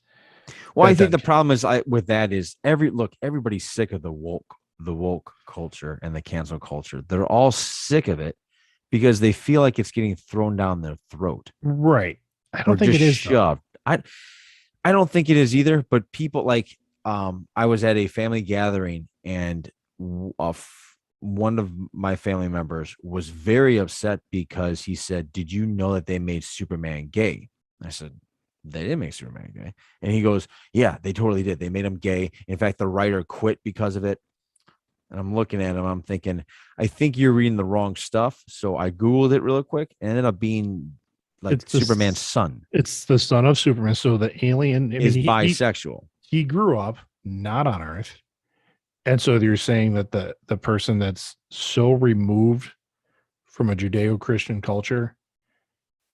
well, I that think the doesn't count. problem is with that is everybody's sick of the woke culture and the cancel culture. They're all sick of it because they feel like it's getting thrown down their throat Right. I or don't think just it is though. shoved. I don't think it is either, but people like I was at a family gathering and one of my family members was very upset because he said, "Did you know that they made Superman gay?" I said, "They didn't make Superman gay." And he goes, "Yeah, they totally did. They made him gay. In fact, the writer quit because of it." And I'm looking at him, I'm thinking, I think you're reading the wrong stuff. So I Googled it real quick and it ended up being like It's Superman's son it's the son of Superman. So the alien, I mean, is bisexual. he grew up not on Earth. And so you're saying that the person that's so removed from a Judeo-Christian culture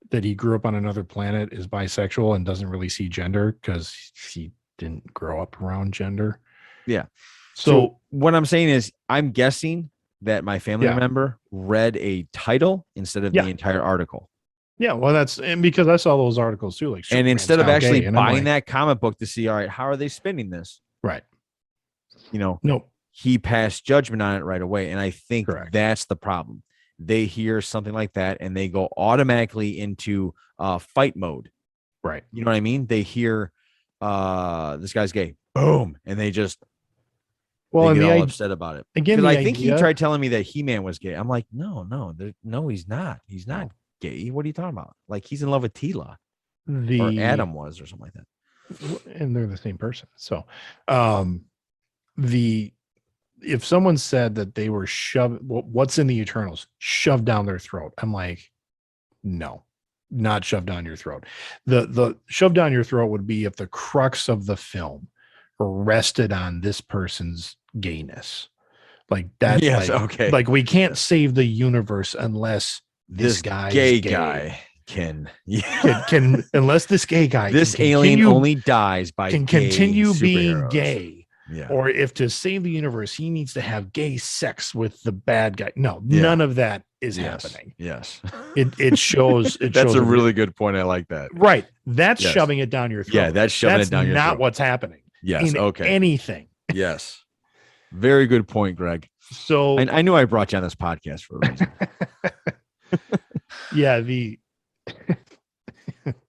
that he grew up on another planet is bisexual and doesn't really see gender because he didn't grow up around gender. Yeah. So So what I'm saying is, I'm guessing that my family yeah, member read a title instead of yeah, the entire article. yeah. Well, that's and because I saw those articles too, like And Superman's instead of now actually gay, and I'm buying like, that comic book to see, all right, how are they spinning this? right, You know, no, he passed judgment on it right away. And I think correct, that's the problem. They hear something like that and they go automatically into fight mode. right. You know what I mean? They hear this guy's gay, boom, and they Well, and get the all upset about it. again, Because the I think he idea, tried telling me that He-Man was gay. I'm like, no, he's not. He's not no, gay. What are you talking about? Like he's in love with Tila or the Adam was or something like that. and they're the same person. So, um, the if someone said that they were shoved, what's in the Eternals shoved down their throat, I'm like, no, not shoved down your throat. The shoved down your throat would be if the crux of the film rested on this person's gayness, like that, Yes, okay. like we can't save the universe unless this This guy's gay gay. guy can yeah. Can unless this gay guy This can alien continue only dies by can gay continue being superheroes. gay, Yeah. or if to save the universe he needs to have gay sex with the bad guy. No, Yeah. none of that is Yes. happening. Yes. It shows That's a really good point. I like that. right. That's Yes. shoving it down your throat. Yeah, that's shoving That's it down your not throat. what's happening Yes. in Okay. anything. Yes. Very good point, Greg. So I knew I brought you on this podcast for a reason. yeah, the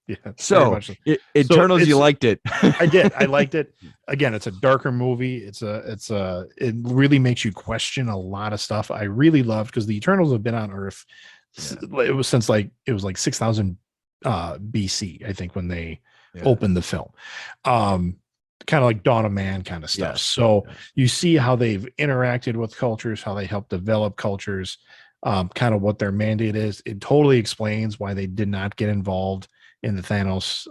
yeah, very So, much so. Eternals, you it's- liked it. I did. I liked it. Again, it's a darker movie. It really makes you question a lot of stuff. I really loved because the Eternals have been on Earth. It was since it was like 6,000 BC, I think, when they opened the film. Kind of like Dawn of Man kind of stuff. Yes. So Yes. you see how they've interacted with cultures, how they help develop cultures, kind of what their mandate is. It totally explains why they did not get involved in the Thanos,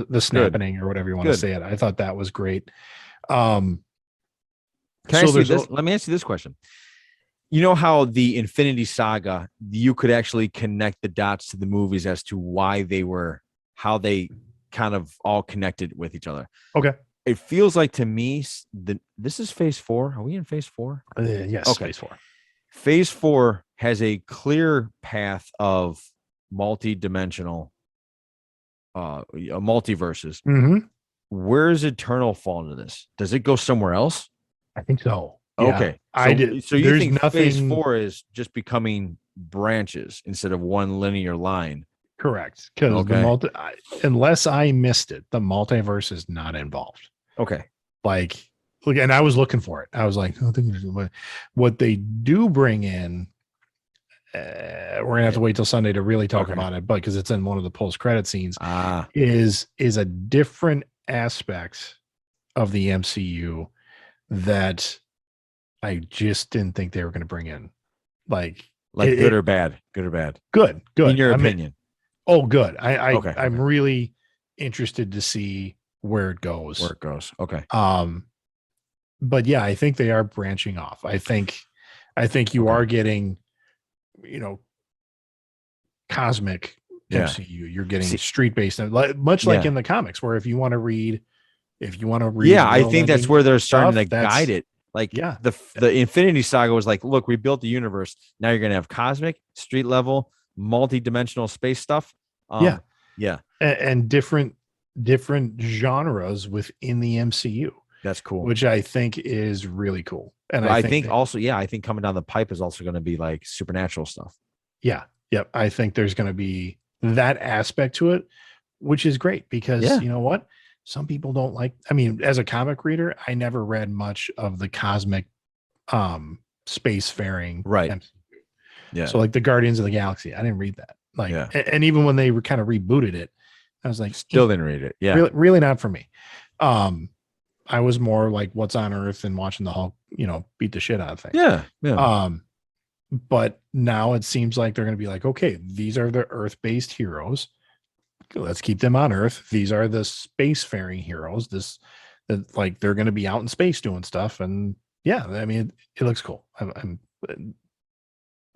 the snapping or whatever you want to say it. I thought that was great. Can I see this? Let me ask you this question. You know how the Infinity Saga, you could actually connect the dots to the movies as to why how they kind of all connected with each other. Okay. It feels like to me this is phase 4. Are we in phase 4? Yes. Okay. Phase 4. Phase 4 has a clear path of multi-dimensional multiverses. Mm-hmm. Where does Eternal fall into this? Does it go somewhere else? I think so. Okay. Yeah, I did. So you There's think phase nothing 4 is just becoming branches instead of one linear line? correct because unless I missed it, the multiverse is not involved. Okay. Like, look, and I was looking for it. I was like, I think what they do bring in. We're gonna have to wait till Sunday to really talk about it, but because it's in one of the post-credit scenes, is a different aspect of the MCU that I just didn't think they were going to bring in. Like good or bad? Good or bad? Good. In your opinion? Good. I'm really interested to see where it goes. Okay. But yeah, I think they are branching off. I think you are getting, cosmic Yeah. MCU. You're getting See, street based, much like yeah. in the comics, where if you want to read Yeah, I think that's world-ending where they're starting stuff, to guide it. Like yeah, the Infinity Saga was like, look, we built the universe. Now you're gonna have cosmic, street level, multi-dimensional space stuff. yeah, Yeah, and different genres within the MCU, that's cool. which I think is really cool. And But I I think think that, also, yeah, I think coming down the pipe is also gonna be like supernatural stuff. yeah, yep, I think there's going to be that aspect to it, which is great because Yeah, you know what? Some people don't like, I mean, as a comic reader, I never read much of the cosmic spacefaring right. MCU. Yeah, So like the Guardians of the Galaxy, I didn't read that. Like, yeah. and even when they were kind of rebooted it, I was like, Still didn't read it. Yeah, really not for me. Um, I was more like what's on Earth and watching the Hulk, beat the shit out of things. yeah, yeah. But now it seems like they're going to be like, okay, these are the Earth-based heroes. Let's keep them on Earth. These are the spacefaring heroes. That like they're going to be out in space doing stuff, and yeah, I mean, it looks cool. I'm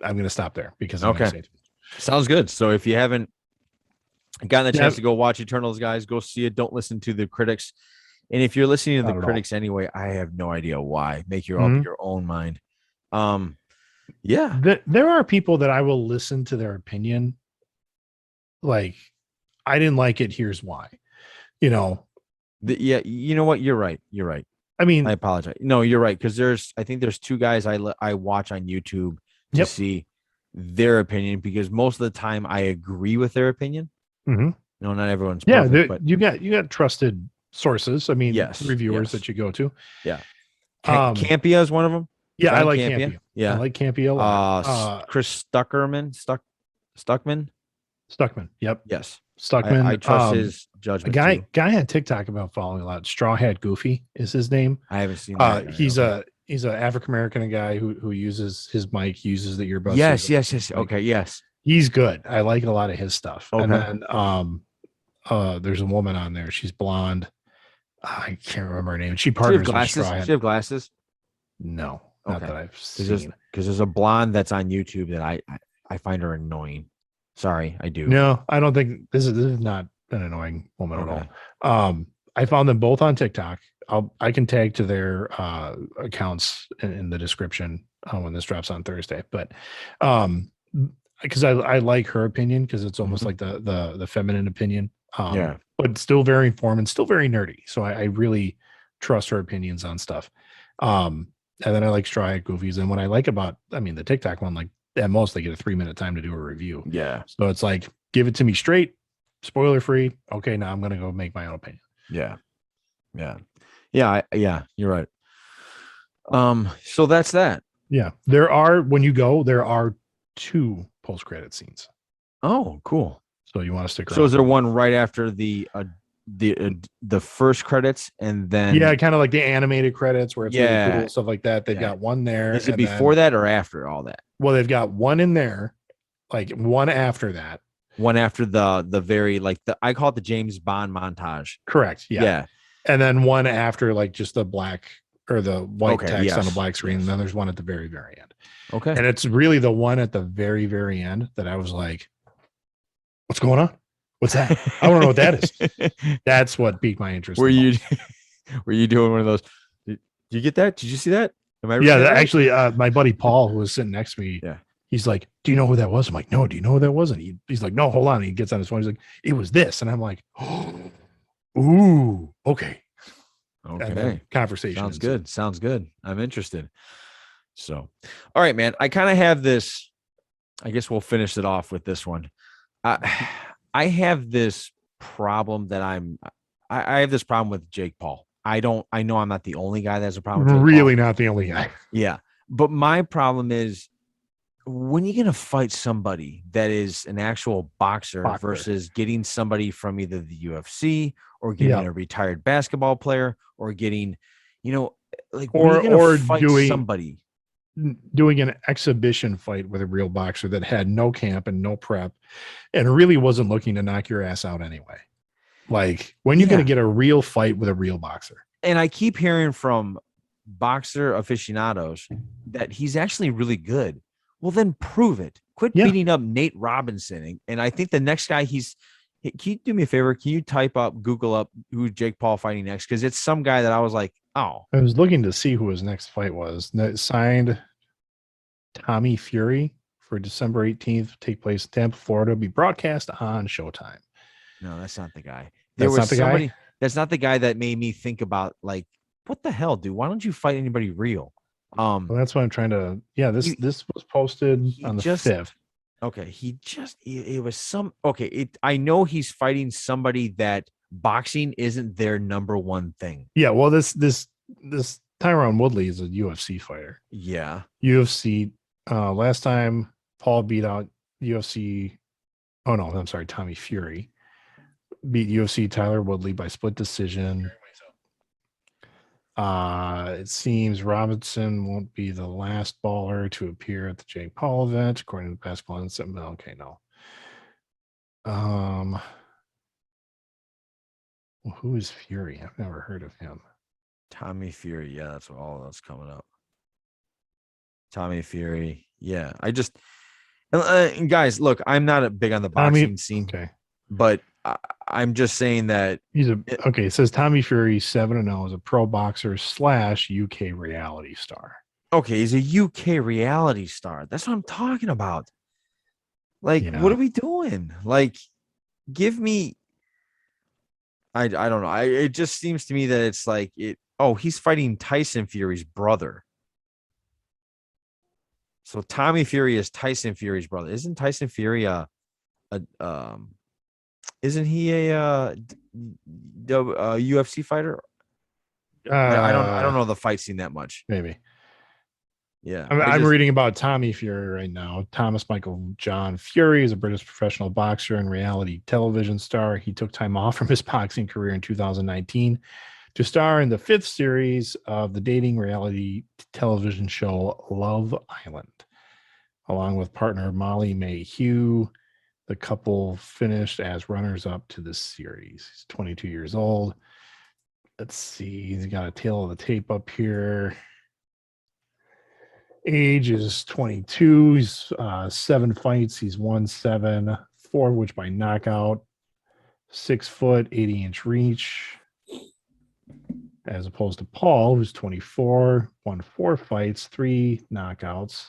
going to stop there because I'm going Okay, to say sounds good. So if you haven't gotten the yeah, chance to go watch Eternals, guys, go see it. Don't listen to the critics. And if you're listening to not the at all. critics anyway, I have no idea why. Make your Mhm. up your own mind. Yeah. There are people that I will listen to their opinion. Like, I didn't like it. Here's why. You know, Yeah, you know what? You're right. You're right. I mean, I apologize. No, you're right. Because I think there's two guys I watch on YouTube to yep. see their opinion because most of the time I agree with their opinion. Mm-hmm. No, not everyone's Yeah, perfect, but you got trusted sources. I mean, yes, reviewers yes, that you go to. yeah. Um, Campia is one of them. yeah, I John like Campia. Campia. I Yeah. like Campia a lot. Chris Stuckman. Stuckman. Yep. Yes, I Stuckman. trust his A judgment guy too. guy on TikTok about following a lot. Straw Hat Goofy is his name. I haven't seen that guy. He's Okay. he's an African American guy who uses his mic, uses the earbuds. Yes, yes, yes. Like, Okay, yes. he's good. I like a lot of his stuff. And Okay. then there's a woman on there. She's blonde. I can't remember her name. She Does she have partners with Straw glasses? Does Hat. she have glasses? No, not Okay. that I've seen. Because there's a blonde that's on YouTube that I find her annoying. Sorry, I do. No, I don't think this is not an annoying woman Okay. at all. I found them both on TikTok. I can tag to their accounts in the description when this drops on Thursday. But because I like her opinion because it's almost Mhm. like the feminine opinion. Yeah. But still very informed and still very nerdy. So I really trust her opinions on stuff. And then I like Straw Hat Goofies. And what I like about, I mean, the TikTok one, like at most they get a 3-minute time to do a review. Yeah. So it's like, give it to me straight, spoiler free. Okay, now I'm gonna go make my own opinion. Yeah. Yeah. Yeah. Yeah. You're right. So that's that. Yeah, there are there are 2 post-credit scenes. Oh, cool. So you want to stick around? So is there one right after the first credits and then yeah, kind of like the animated credits where it's really Yeah. cool and stuff like that. They've Yeah. got one there. is it and before then, that or after all that? well, they've got one in there, like one after that. One after the very like I call it the James Bond montage. Correct. Yeah. Yeah. And then one after like just the black or the white Okay, text on the yes, black screen. yes. And then there's one at the very, very end. Okay. And it's really the one at the very, very end that I was like, what's going on? What's that? I don't know what that is. That's what piqued my interest. Were you doing one of those? Did you get that? Did you see that? Am I Yeah, reading that right? actually, my buddy Paul, who was sitting next to me, Yeah. he's like, "Do you know who that was?" I'm like, "No, do you know who that was?" And he's like, "No, hold on." And he gets on his phone. He's like, "It was this," and I'm like, "Oh, ooh, okay." And then Okay. conversation Sounds ensued. good. Sounds good. I'm interested. So, all right, man. I kind of have this. I guess we'll finish it off with this one. I have this problem that I have this problem with Jake Paul. I know I'm not the only guy that has a problem with Jake Really, Paul. not the only guy. Yeah. But my problem is when you're going to fight somebody that is an actual boxer versus getting somebody from either the UFC or getting Yeah. a retired basketball player or getting, like Or fight doing- somebody. Doing an exhibition fight with a real boxer that had no camp and no prep and really wasn't looking to knock your ass out anyway. Like, when you're going to get a real fight with a real boxer? And I keep hearing from boxer aficionados that he's actually really good Well, then prove it. Quit Yeah. beating up Nate Robinson. And I think the next guy can you do me a favor? Can you Google up who Jake Paul fighting next? Because it's some guy that I was like, oh, I was looking to see who his next fight was. Signed Tommy Fury for December 18th, take place in Tampa, Florida, be broadcast on Showtime. no, that's not the guy. There That's was not the guy? somebody that's not the guy that made me think about like, what the hell, dude? Why don't you fight anybody real? Well, that's what I'm trying to. Yeah, this He, this was posted he on the just 5th. okay. It was some okay. I know he's fighting somebody that boxing isn't their number one thing. Yeah, well, this Tyron Woodley is a UFC fighter. Yeah. UFC last time Paul beat out UFC. Oh no, I'm sorry, Tommy Fury beat UFC Tyler Woodley by split decision. It seems Robinson won't be the last baller to appear at the Jake Paul event, according to the basketball incident. Okay, no. Well, who is Fury? I've never heard of him. Tommy Fury. Yeah, that's what all that's coming up. Tommy Fury. Yeah. And guys, look, I'm not a big on the boxing scene, okay. but I'm just saying that okay. It says Tommy Fury 7-0 is a pro boxer / UK reality star. okay, he's a UK reality star. That's what I'm talking about. Like, Yeah. what are we doing? Like, give me. I don't know. It just seems to me that it's like it. Oh, he's fighting Tyson Fury's brother. So Tommy Fury is Tyson Fury's brother. Isn't Tyson Fury a isn't he a UFC fighter? I don't know the fight scene that much. Maybe. Yeah. I'm reading about Tommy Fury right now. Thomas Michael John Fury is a British professional boxer and reality television star. He took time off from his boxing career in 2019 to star in the 5th series of the dating reality television show Love Island. Along with partner Molly May Hugh, the couple finished as runners-up to this series. He's 22 years old. Let's see. He's got a tail of the tape up here. Age is 22. He's 7 fights. He's won 7, 4 of which by knockout. 6 foot, 80-inch reach. As opposed to Paul, who's 24, won 4 fights, 3 knockouts.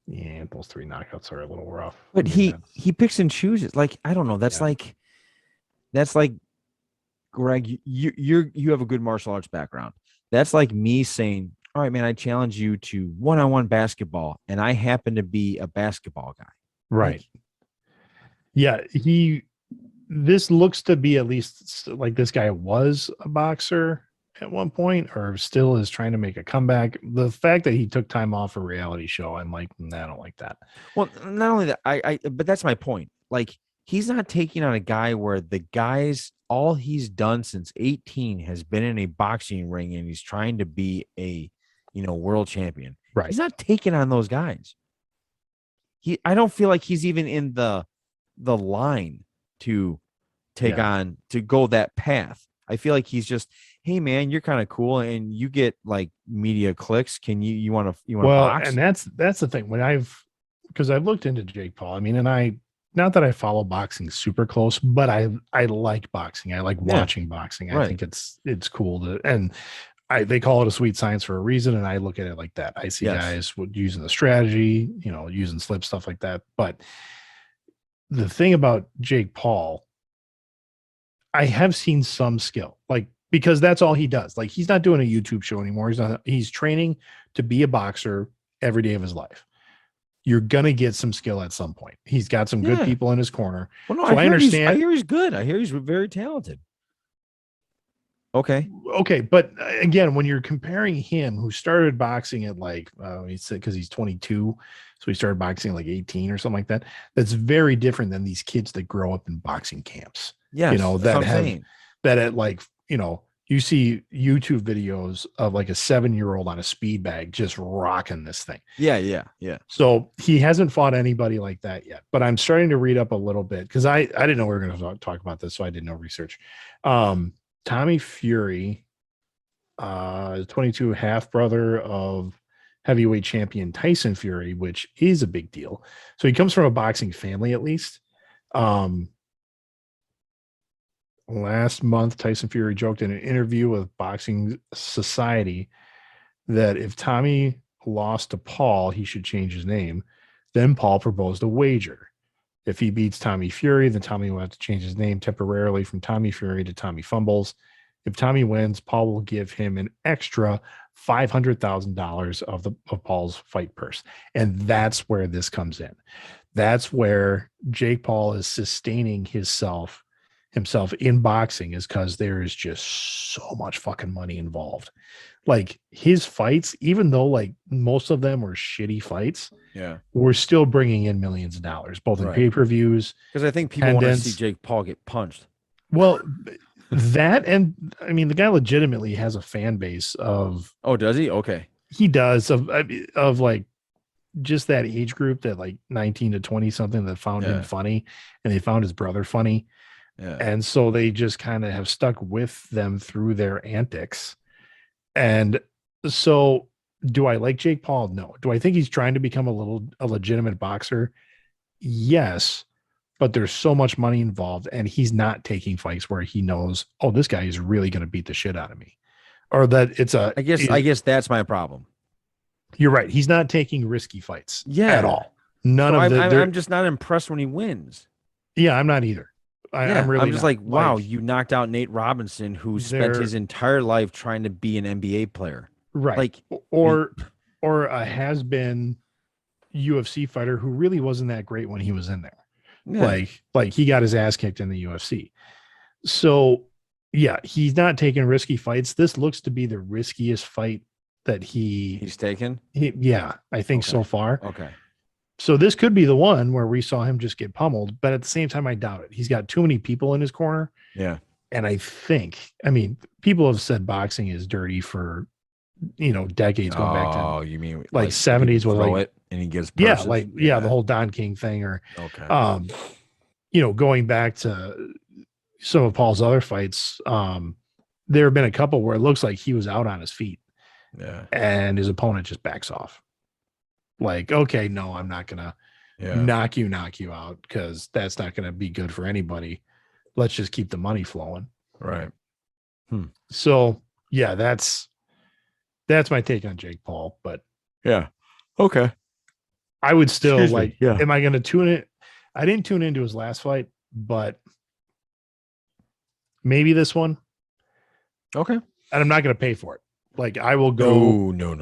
Yeah, those 3 knockouts are a little rough. But he picks and chooses. Like, I don't know. That's like Greg, you have a good martial arts background. That's like me saying, all right, man, I challenge you to one-on-one basketball, and I happen to be a basketball guy. Right. Yeah, this looks to be at least like this guy was a boxer at one point, or still is trying to make a comeback. The fact that he took time off a reality show, I'm like, I don't like that. Well, not only that, but that's my point. Like, he's not taking on a guy where the guy's all he's done since 18 has been in a boxing ring, and he's trying to be a world champion. Right. He's not taking on those guys. I don't feel like he's even in the line to take on, to go that path. I feel like he's just, hey man, you're kind of cool and you get like media clicks. Can you want to box? And that's the thing. Because I've looked into Jake Paul. I mean, and not that I follow boxing super close, but I like boxing. I like watching boxing. I think it's cool and they call it a sweet science for a reason. And I look at it like that. I see guys using the strategy, using slip, stuff like that. But the thing about Jake Paul, I have seen some skill, like, because that's all he does. Like, he's not doing a YouTube show anymore. He's training to be a boxer every day of his life. You're going to get some skill at some point. He's got some good people in his corner. Well, no, so I understand. I hear he's good. I hear he's very talented. Okay. But again, when you're comparing him, who started boxing at like, he said, because he's 22. So he started boxing at like 18 or something like that. That's very different than these kids that grow up in boxing camps. Yeah. That at like, you see YouTube videos of like a 7-year-old on a speed bag just rocking this thing. Yeah. So he hasn't fought anybody like that yet, but I'm starting to read up a little bit because I didn't know we were going to talk about this, so I did no research. Tommy Fury, 22, half brother of heavyweight champion Tyson Fury, which is a big deal. So he comes from a boxing family, at least. Last month, Tyson Fury joked in an interview with Boxing Society that if Tommy lost to Paul, he should change his name. Then Paul proposed a wager. If he beats Tommy Fury, then Tommy will have to change his name temporarily from Tommy Fury to Tommy Fumbles. If Tommy wins, Paul will give him an extra $500,000 of Paul's fight purse. And that's where this comes in. That's where Jake Paul is sustaining himself in boxing, is because there is just so much fucking money involved. Like his fights, even though like most of them were shitty fights, we're still bringing in millions of dollars, both in pay-per-views. Because I think people want to see Jake Paul get punched. Well, that, and I mean, the guy legitimately has a fan base of. Oh, does he? Okay. He does of like just that age group, that like 19 to 20 something, that found him funny, and they found his brother funny. Yeah. And so they just kind of have stuck with them through their antics. And so do I like Jake Paul? No. Do I think he's trying to become a legitimate boxer? Yes. But there's so much money involved, and he's not taking fights where he knows, oh, this guy is really going to beat the shit out of me. Or that it's a, I guess that's my problem. You're right. He's not taking risky fights at all. I'm just not impressed when he wins. Yeah, I'm not either. I'm just like, wow, you knocked out Nate Robinson, who spent his entire life trying to be an NBA player. Right. Like, or a has-been UFC fighter who really wasn't that great when he was in there. Yeah. Like he got his ass kicked in the UFC. So yeah, he's not taking risky fights. This looks to be the riskiest fight that he's taken. I think so far. Okay. So this could be the one where we saw him just get pummeled, but at the same time, I doubt it. He's got too many people in his corner. Yeah. And I mean, people have said boxing is dirty for, decades going back to. Oh, you mean like 70s with like it and he gets purses? The whole Don King thing, or going back to some of Paul's other fights. There have been a couple where it looks like he was out on his feet. Yeah. And his opponent just backs off. Like, okay, no, I'm not gonna knock you out, because that's not gonna be good for anybody. Let's just keep the money flowing. Right. So yeah, that's my take on Jake Paul. But yeah, okay. I would still am I gonna tune it? I didn't tune into his last fight, but maybe this one. Okay. And I'm not gonna pay for it. Like, I will go. Oh, no.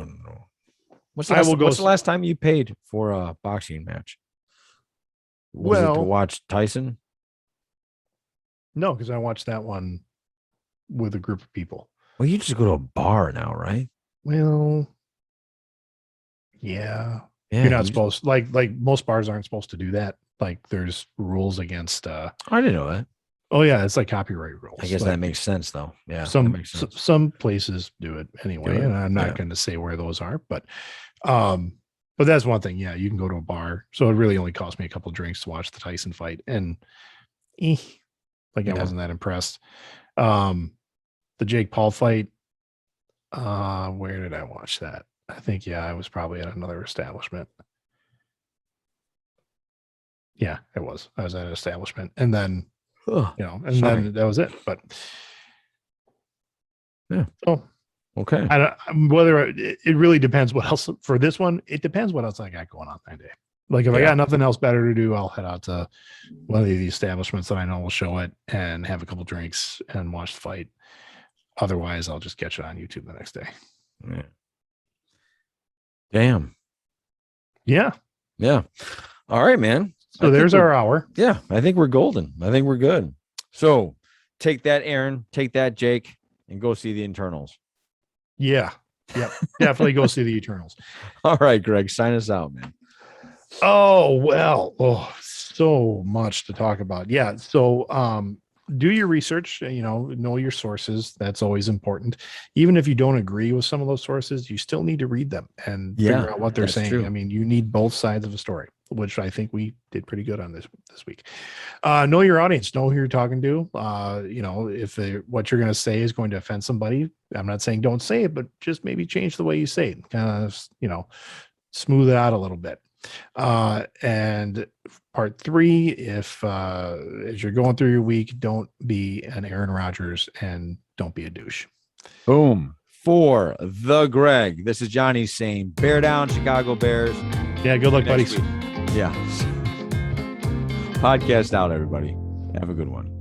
What's the last time you paid for a boxing match? Was it to watch Tyson? No, because I watched that one with a group of people. Well, you just go to a bar now, right? Well, yeah. You're not supposed like most bars aren't supposed to do that. Like, there's rules against. I didn't know that. Oh yeah, it's like copyright rules. I guess that makes sense, though. Yeah, some places do it anyway, and I'm not going to say where those are, but that's one thing. Yeah, you can go to a bar, so it really only cost me a couple drinks to watch the Tyson fight, and I wasn't that impressed. The Jake Paul fight, where did I watch that? I think I was probably at another establishment. Yeah, I was at an establishment, and then. Then that was it. But yeah. Oh, okay. It really depends what else for this one. It depends what else I got going on that day. Like, if I got nothing else better to do, I'll head out to one of the establishments that I know will show it and have a couple drinks and watch the fight. Otherwise, I'll just catch it on YouTube the next day. Yeah. Damn. Yeah. Yeah. All right, man. So there's our hour. Yeah, I think we're golden. I think we're good. So take that, Aaron. Take that, Jake, and go see the Eternals. Yeah. Yep. Definitely go see the Eternals. All right, Greg, sign us out, man. Oh, well. So much to talk about. Yeah. So do your research, know your sources. That's always important. Even if you don't agree with some of those sources, you still need to read them and figure out what they're saying. True. I mean, you need both sides of the story. which I think we did pretty good on this week. Know your audience, know who you're talking to. If what you're going to say is going to offend somebody, I'm not saying don't say it, but just maybe change the way you say it. Kind of, smooth it out a little bit. And part 3, if as you're going through your week, don't be an Aaron Rodgers and don't be a douche. Boom. For the Greg, this is Johnny saying bear down, Chicago Bears. Yeah, good luck, buddies. Yeah. Podcast out, everybody. Have a good one.